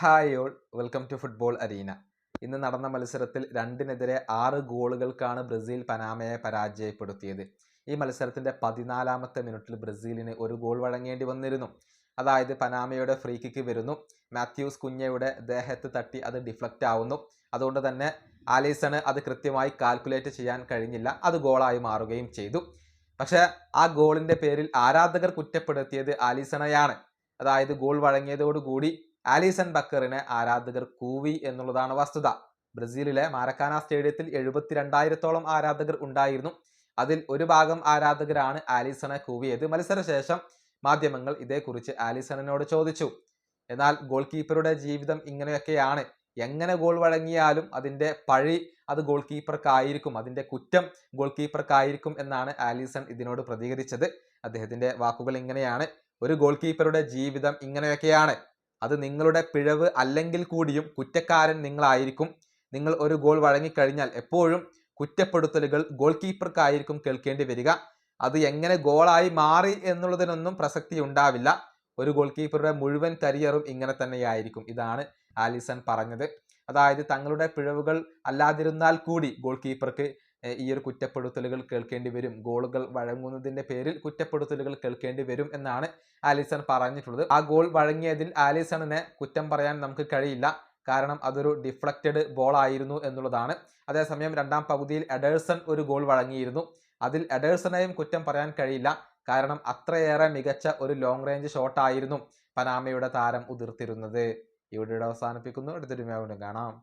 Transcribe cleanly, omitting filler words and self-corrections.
Hi all, welcome to football arena. ഇന്ന് നടന്ന മത്സരത്തിൽ 2-നെതിരെ 6 ഗോളുകൾക്കാണ് ബ്രസീൽ പനാമയെ പരാജയപ്പെടുത്തിയത്. ഈ മത്സരത്തിന്റെ 14-ാമത്തെ മിനിറ്റിൽ ബ്രസീലിന് ഒരു ഗോൾ വഴങ്ങേണ്ടി വന്നിരുന്നു. അതായത് പനാമയുടെ ഫ്രീ കിക്ക് വരുന്നു, മാത്യൂസ് കുഞ്ഞയുടെ ദേഹത്ത് തട്ടി അത് ഡിഫ്ലക്റ്റ് ആവുന്നു. അതുകൊണ്ട് തന്നെ ആലിസണ് അത് കൃത്യമായി കാൽക്കുലേറ്റ് ചെയ്യാൻ കഴിഞ്ഞില്ല, അത് ഗോളായി മാറുകയും ചെയ്തു. പക്ഷേ ആ ഗോളിന്റെ പേരിൽ ആരാധകർ കുറ്റപ്പെടുത്തിയത് ആലിസണെയാണ്. അതായത് ഗോൾ വഴങ്ങിയതോടുകൂടി ആലിസൺ ബക്കറിനെ ആരാധകർ കൂവി എന്നുള്ളതാണ് വസ്തുത. ബ്രസീലിലെ മാരക്കാന സ്റ്റേഡിയത്തിൽ 72,000-ഓളം ആരാധകർ ഉണ്ടായിരുന്നു. അതിൽ ഒരു ഭാഗം ആരാധകരാണ് ആലിസണെ കൂവിയത്. മത്സരശേഷം മാധ്യമങ്ങൾ ഇതേക്കുറിച്ച് ആലിസണിനോട് ചോദിച്ചു. എന്നാൽ ഗോൾ കീപ്പറുടെ ജീവിതം ഇങ്ങനെയൊക്കെയാണ്, എങ്ങനെ ഗോൾ വഴങ്ങിയാലും അതിന്റെ പഴി അത് ഗോൾ കീപ്പർക്കായിരിക്കും, അതിന്റെ കുറ്റം ഗോൾ കീപ്പർക്കായിരിക്കും എന്നാണ് ആലിസൺ ഇതിനോട് പ്രതികരിച്ചത്. അദ്ദേഹത്തിന്റെ വാക്കുകൾ ഇങ്ങനെയാണ്: ഒരു ഗോൾ കീപ്പറുടെ ജീവിതം ഇങ്ങനെയൊക്കെയാണ്, അത് നിങ്ങളുടെ പിഴവ് അല്ലെങ്കിൽ കൂടിയും കുറ്റക്കാരൻ നിങ്ങളായിരിക്കും. നിങ്ങൾ ഒരു ഗോൾ വഴങ്ങിക്കഴിഞ്ഞാൽ എപ്പോഴും കുറ്റപ്പെടുത്തലുകൾ ഗോൾ കീപ്പർക്കായിരിക്കും കേൾക്കേണ്ടി വരിക. അത് എങ്ങനെ ഗോളായി മാറി എന്നുള്ളതിനൊന്നും പ്രസക്തി ഉണ്ടാവില്ല. ഒരു ഗോൾ കീപ്പറുടെ മുഴുവൻ കരിയറും ഇങ്ങനെ തന്നെയായിരിക്കും. ഇതാണ് ആലിസൺ പറഞ്ഞത്. അതായത് തങ്ങളുടെ പിഴവുകൾ അല്ലാതിരുന്നാൽ കൂടി ഗോൾ കീപ്പർക്ക് ഈ ഒരു കുറ്റപ്പെടുത്തലുകൾ കേൾക്കേണ്ടി വരും, ഗോളുകൾ വഴങ്ങുന്നതിന്റെ പേരിൽ കുറ്റപ്പെടുത്തലുകൾ കേൾക്കേണ്ടി വരും എന്നാണ് ആലിസൺ പറഞ്ഞിട്ടുള്ളത്. ആ ഗോൾ വഴങ്ങിയതിൽ ആലിസണിനെ കുറ്റം പറയാൻ നമുക്ക് കഴിയില്ല, കാരണം അതൊരു ഡിഫ്ലക്റ്റഡ് ബോൾ ആയിരുന്നു എന്നുള്ളതാണ്. അതേസമയം രണ്ടാം പകുതിയിൽ എഡേഴ്സൺ ഒരു ഗോൾ വഴങ്ങിയിരുന്നു, അതിൽ എഡേഴ്സണെയും കുറ്റം പറയാൻ കഴിയില്ല, കാരണം അത്രയേറെ മികച്ച ഒരു ലോങ് റേഞ്ച് ഷോട്ടായിരുന്നു പനാമയുടെ താരം ഉതിർത്തിരുന്നത്. ഈ വീഡിയോ അവസാനിപ്പിക്കുന്നു. അടുത്തൊരു വീഡിയോ കാണാം.